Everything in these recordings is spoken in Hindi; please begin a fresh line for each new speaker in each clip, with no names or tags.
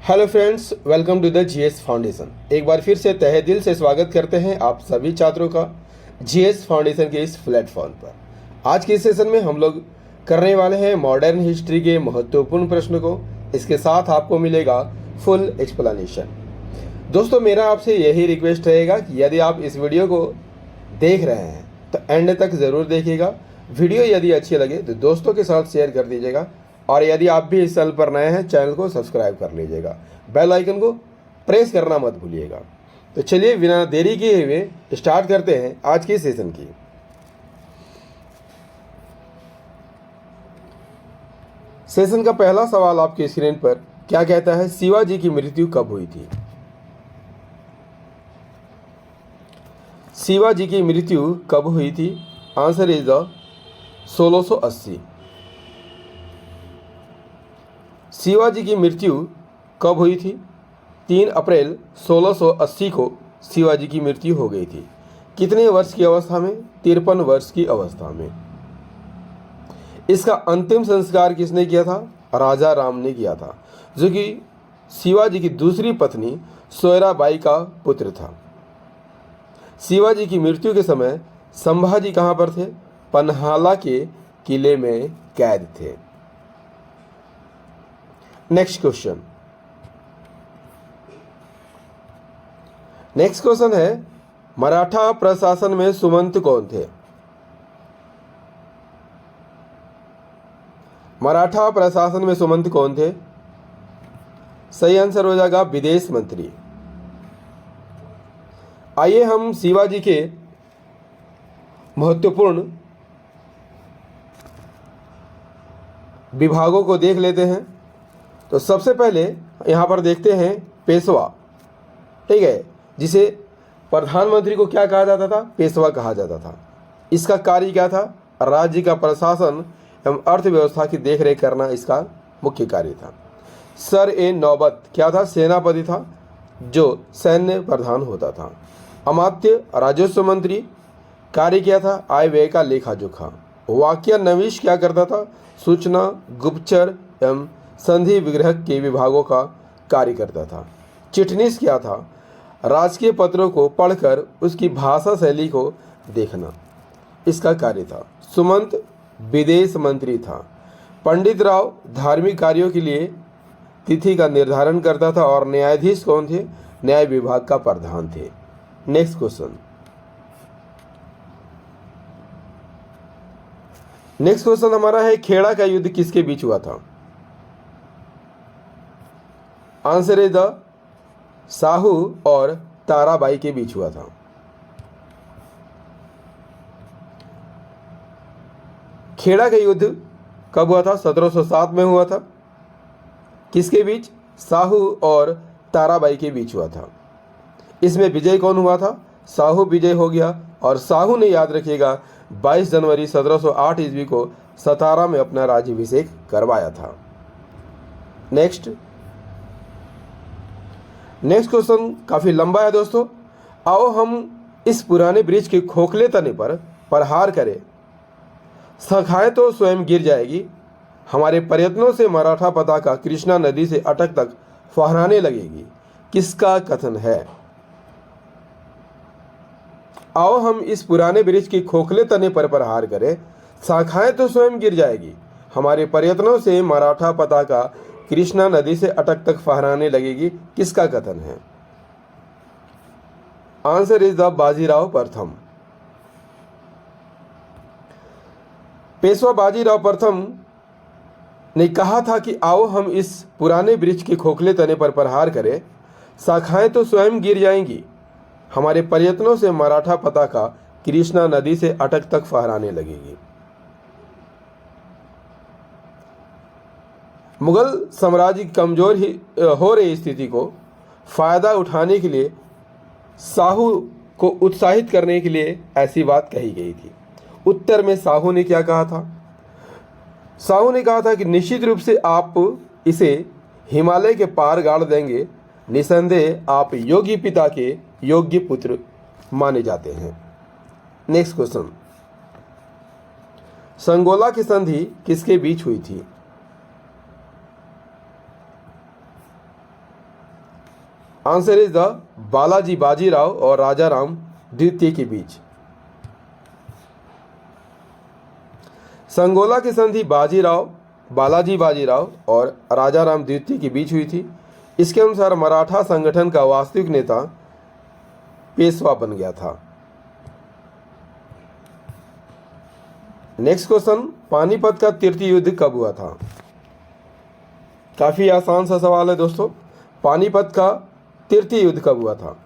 Hello friends, welcome to the GS foundation. एक बार फिर से तहे दिल से स्वागत करते हैं आप सभी छात्रों का जीएस फाउंडेशन के इस प्लेटफॉर्म पर। आज के सेशन में हम लोग करने वाले हैं मॉडर्न हिस्ट्री के महत्वपूर्ण प्रश्न को। इसके साथ आपको मिलेगा फुल एक्सप्लेनेशन। दोस्तों, मेरा आपसे यही रिक्वेस्ट रहेगा कि यदि आप इस वीडियो को देख रहे हैं तो एंड तक ज़रूर देखिएगा। वीडियो यदि अच्छी लगे तो दोस्तों के साथ शेयर कर दीजिएगा, और यदि आप भी इस चैनल पर नए हैं चैनल को सब्सक्राइब कर लीजिएगा, बेल आइकन को प्रेस करना मत भूलिएगा। तो चलिए बिना देरी किए हुए स्टार्ट करते हैं आज की सेशन की। सेशन का पहला सवाल आपकी स्क्रीन पर क्या कहता है? शिवाजी की मृत्यु कब हुई थी? शिवाजी की मृत्यु कब हुई थी? Answer is the 1680। शिवाजी की मृत्यु कब हुई थी? 3 अप्रैल 1680 को शिवाजी की मृत्यु हो गई थी। कितने वर्ष की अवस्था में? 53 वर्ष की अवस्था में। इसका अंतिम संस्कार किसने किया था? राजा राम ने किया था, जो कि शिवाजी की दूसरी पत्नी सोयराबाई का पुत्र था। शिवाजी की मृत्यु के समय संभाजी कहाँ पर थे? पन्हाला के किले में कैद थे। नेक्स्ट क्वेश्चन है, मराठा प्रशासन में सुमंत कौन थे? मराठा प्रशासन में सुमंत कौन थे? सही आंसर हो जाएगा विदेश मंत्री। आइए हम शिवाजी के महत्वपूर्ण विभागों को देख लेते हैं। तो सबसे पहले यहाँ पर देखते हैं पेशवा, ठीक है, जिसे प्रधानमंत्री को क्या कहा जाता था? पेशवा कहा जाता था। इसका कार्य क्या था? राज्य का प्रशासन एवं अर्थव्यवस्था की देखरेख करना इसका मुख्य कार्य था। सर ए नौबत क्या था? सेनापति था, जो सैन्य प्रधान होता था। अमात्य राजस्व मंत्री, कार्य क्या था? आय व्यय का लेखा जोखा। वाक्य नवीश क्या करता था? सूचना, गुप्तचर एवं संधि विग्रह के विभागों का कार्य करता था। चिटनीस क्या था? राजकीय पत्रों को पढ़कर उसकी भाषा शैली को देखना, इसका कार्य था। सुमंत विदेश मंत्री था। पंडित राव धार्मिक कार्यों के लिए तिथि का निर्धारण करता था। और न्यायाधीश कौन थे? न्याय विभाग का प्रधान थे। नेक्स्ट क्वेश्चन हमारा है, खेड़ा का युद्ध किसके बीच हुआ था? आंसर इज द साहू और ताराबाई के बीच हुआ था। खेड़ा का युद्ध कब हुआ था? 1707 में हुआ था। किसके बीच? साहू और ताराबाई के बीच हुआ था। इसमें विजय कौन हुआ था? साहू विजय हो गया। और साहू ने, याद रखिएगा, 22 जनवरी 1708 ईस्वी को सतारा में अपना राज्याभिषेक करवाया था। नेक्स्ट क्वेश्चन काफी लंबा है दोस्तों। आओ हम इस पुराने ब्रिज के खोखले तने पर प्रहार करें, शाखाएं तो स्वयं गिर जाएगी। हमारे प्रयत्नों से मराठा पताका कृष्णा नदी से अटक तक फहराने लगेगी। किसका कथन है? आओ हम इस पुराने ब्रिज के खोखले तने पर प्रहार करें, शाखाएं तो स्वयं गिर जाएगी। हमारे प्रयत्नों से मराठा पताका कृष्णा नदी से अटक तक फहराने लगेगी। किसका कथन है? आंसर इज द बाजीराव प्रथम। पेशवा बाजीराव प्रथम ने कहा था कि आओ हम इस पुराने ब्रिज के खोखले तने पर प्रहार करें, शाखाएं तो स्वयं गिर जाएंगी। हमारे प्रयत्नों से मराठा पताका कृष्णा नदी से अटक तक फहराने लगेगी। मुगल साम्राज्य की कमजोर हो रही स्थिति को फायदा उठाने के लिए साहू को उत्साहित करने के लिए ऐसी बात कही गई थी। उत्तर में साहू ने क्या कहा था? साहू ने कहा था कि निश्चित रूप से आप इसे हिमालय के पार गाड़ देंगे। निसंदेह आप योगी पिता के योग्य पुत्र माने जाते हैं। नेक्स्ट क्वेश्चन, संगोला की संधि किसके बीच हुई थी? Answer is the Balaji Bajirao और राजा राम द्वितीय के बीच। संगोला की संधि बालाजी बाजीराव और राजा राम द्वितीय के बीच हुई थी। इसके अनुसार मराठा संगठन का वास्तविक नेता पेशवा बन गया था। नेक्स्ट क्वेश्चन, पानीपत का तृतीय युद्ध कब हुआ था? काफी आसान सा सवाल है दोस्तों। पानीपत का तृतीय युद्ध कब हुआ था?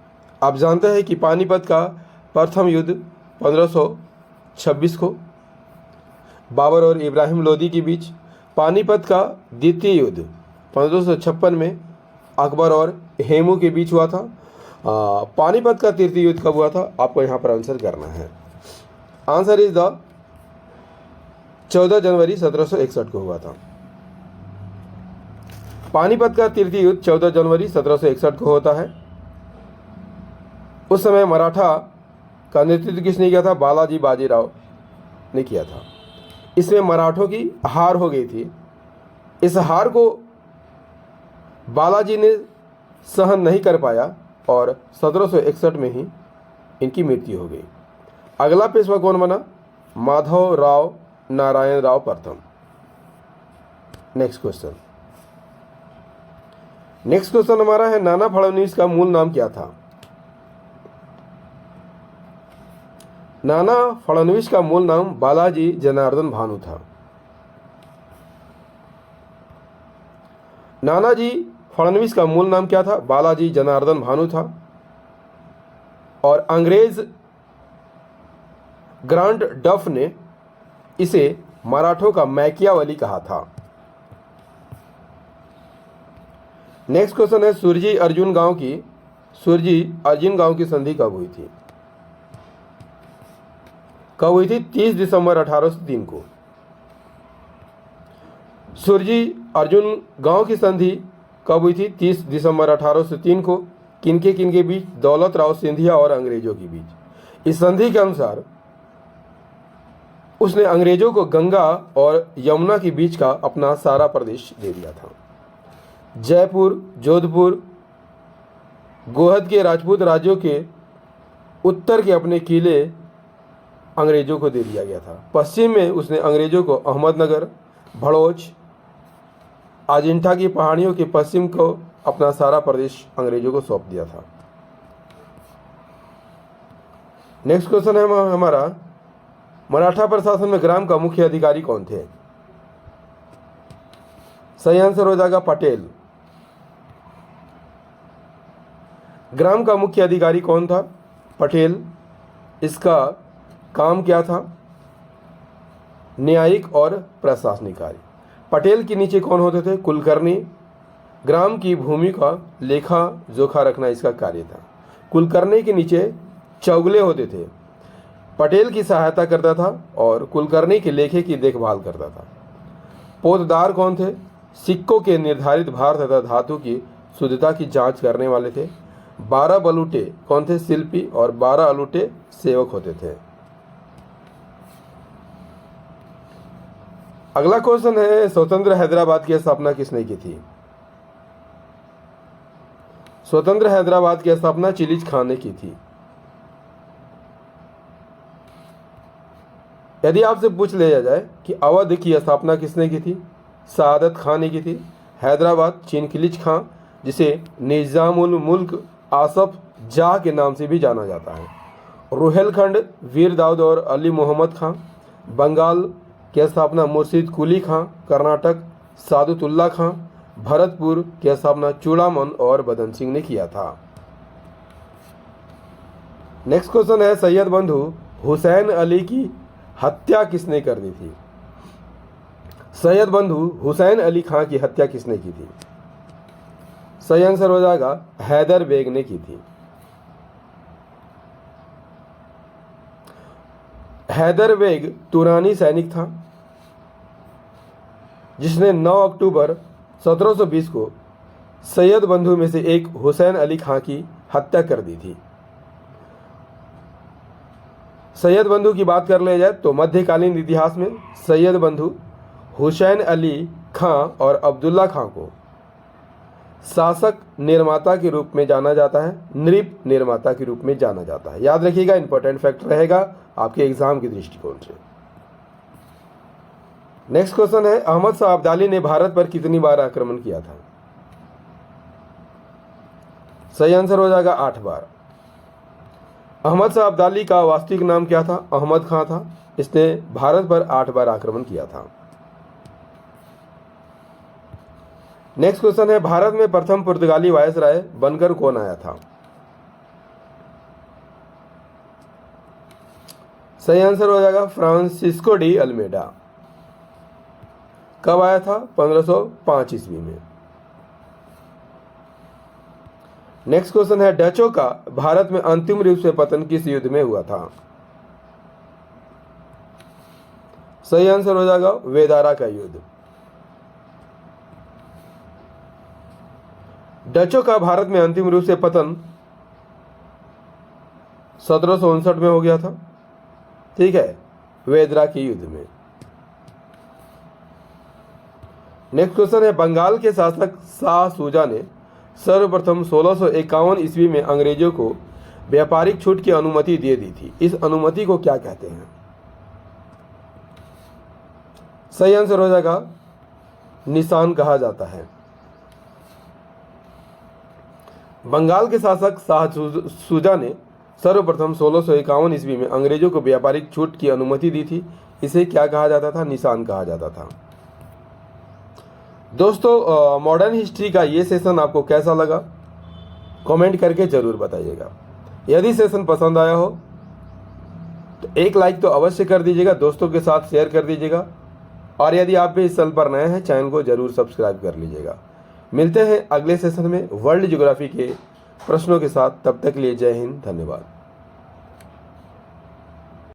आप जानते हैं कि पानीपत का प्रथम युद्ध 1526 को बाबर और इब्राहिम लोदी के बीच, पानीपत का द्वितीय युद्ध 1556 में अकबर और हेमू के बीच हुआ था। पानीपत का तृतीय युद्ध कब हुआ था? आपको यहाँ पर आंसर करना है। आंसर इज द 14 जनवरी 1761 को हुआ था। पानीपत का तृतीय युद्ध 14 जनवरी 1761 को होता है। उस समय मराठा का नेतृत्व किसने किया था? बालाजी बाजीराव ने किया था। इसमें मराठों की हार हो गई थी। इस हार को बालाजी ने सहन नहीं कर पाया और 1761 में ही इनकी मृत्यु हो गई। अगला पेशवा कौन बना? माधव राव नारायण राव प्रथम। नेक्स्ट क्वेश्चन हमारा है, नाना फडणवीस का मूल नाम क्या था? नाना फडणवीस का मूल नाम बालाजी जनार्दन भानु था। नानाजी फडणवीस का मूल नाम क्या था? बालाजी जनार्दन भानु था। और अंग्रेज ग्रांट डफ ने इसे मराठों का मैकियावली कहा था। नेक्स्ट क्वेश्चन है, सुरजी अर्जुन गांव की संधि कब हुई थी? 30 दिसंबर 1803 को। सुरजी अर्जुन गांव की संधि कब हुई थी? 30 दिसंबर 1803 को। किनके बीच? दौलत राव सिंधिया और अंग्रेजों के बीच। इस संधि के अनुसार उसने अंग्रेजों को गंगा और यमुना के बीच का अपना सारा प्रदेश दे दिया था। जयपुर, जोधपुर, गोहद के राजपूत राज्यों के उत्तर के अपने किले अंग्रेजों को दे दिया गया था। पश्चिम में उसने अंग्रेजों को अहमदनगर, भड़ोच, अजिंठा की पहाड़ियों के पश्चिम को अपना सारा प्रदेश अंग्रेजों को सौंप दिया था। नेक्स्ट क्वेश्चन है हमारा, मराठा प्रशासन में ग्राम का मुख्य अधिकारी कौन थे? सही आंसर हो जाएगा पटेल। ग्राम का मुख्य अधिकारी कौन था? पटेल। इसका काम क्या था? न्यायिक और प्रशासनिक कार्य। पटेल के नीचे कौन होते थे? कुलकर्णी। ग्राम की भूमि का लेखा जोखा रखना इसका कार्य था। कुलकर्णी के नीचे चौगले होते थे। पटेल की सहायता करता था और कुलकर्णी के लेखे की देखभाल करता था। पोतदार कौन थे? सिक्कों के निर्धारित भार तथा धातु की शुद्धता की जांच करने वाले थे। 12 बलूटे कौन थे? शिल्पी। और 12 अलूटे सेवक होते थे। अगला क्वेश्चन है, स्वतंत्र हैदराबाद की स्थापना किसने की थी? स्वतंत्र हैदराबाद की स्थापना चिलिज खान ने की थी। यदि आपसे पूछ लिया जाए कि अवध की स्थापना किसने की थी? सआदत खान ने की थी। हैदराबाद चिनकिलिज खां, जिसे निजामुल मुल्क आसफ जाह के नाम से भी जाना जाता है। रुहेलखंड वीर दाऊद और अली मोहम्मद खां। बंगाल की स्थापना मुर्शिद कुली खां। कर्नाटक सादुतुल्ला खां। भरतपुर की स्थापना चूड़ामन और बदन सिंह ने किया था। नेक्स्ट क्वेश्चन है, सैयद बंधु हुसैन अली की हत्या किसने कर दी थी? सैयद बंधु हुसैन अली खां की हत्या किसने की थी? सही आंसर हो जाएगा हैदर बेग ने की थी। हैदर बेग तुरानी सैनिक था जिसने 9 अक्टूबर 1720 को सैयद बंधु में से एक हुसैन अली खां की हत्या कर दी थी। सैयद बंधु की बात कर ले जाए तो मध्यकालीन इतिहास में सैयद बंधु हुसैन अली खां और अब्दुल्ला खां को शासक निर्माता के रूप में जाना जाता है, नृप निर्माता के रूप में जाना जाता है। याद रखिएगा, इंपॉर्टेंट फैक्ट रहेगा आपके एग्जाम के दृष्टिकोण से। नेक्स्ट क्वेश्चन है, अहमद शाह अब्दाली ने भारत पर कितनी बार आक्रमण किया था? सही आंसर हो जाएगा 8 बार। अहमद शाह अब्दाली का वास्तविक नाम क्या था? अहमद खां था। इसने भारत पर 8 बार आक्रमण किया था। नेक्स्ट क्वेश्चन है, भारत में प्रथम पुर्तगाली वायसराय बनकर कौन आया था? सही आंसर हो जाएगा फ्रांसिस्को डी अल्मेडा। कब आया था? 1505 ईस्वी में। नेक्स्ट क्वेश्चन है, डचों का भारत में अंतिम रूप से पतन किस युद्ध में हुआ था? सही आंसर हो जाएगा वेदारा का युद्ध। डचों का भारत में अंतिम रूप से पतन 1759 में हो गया था, ठीक है, वेदरा के युद्ध में। नेक्स्ट क्वेश्चन है, बंगाल के शासक शाह सूजा ने सर्वप्रथम 1651 ईस्वी में अंग्रेजों को व्यापारिक छूट की अनुमति दे दी थी। इस अनुमति को क्या कहते हैं? सही आंसर हो जाएगा निशान कहा जाता है। बंगाल के शासक शाह सूजा ने सर्वप्रथम 1651 ईस्वी में अंग्रेजों को व्यापारिक छूट की अनुमति दी थी। इसे क्या कहा जाता था? निशान कहा जाता था। दोस्तों, मॉडर्न हिस्ट्री का ये सेशन आपको कैसा लगा कमेंट करके ज़रूर बताइएगा। यदि सेशन पसंद आया हो तो एक लाइक तो अवश्य कर दीजिएगा, दोस्तों के साथ शेयर कर दीजिएगा, और यदि आप भी इस चैनल पर नए हैं चैनल को ज़रूर सब्सक्राइब कर लीजिएगा। मिलते हैं अगले सेशन में वर्ल्ड ज्योग्राफी के प्रश्नों के साथ। तब तक के लिए जय हिंद, धन्यवाद।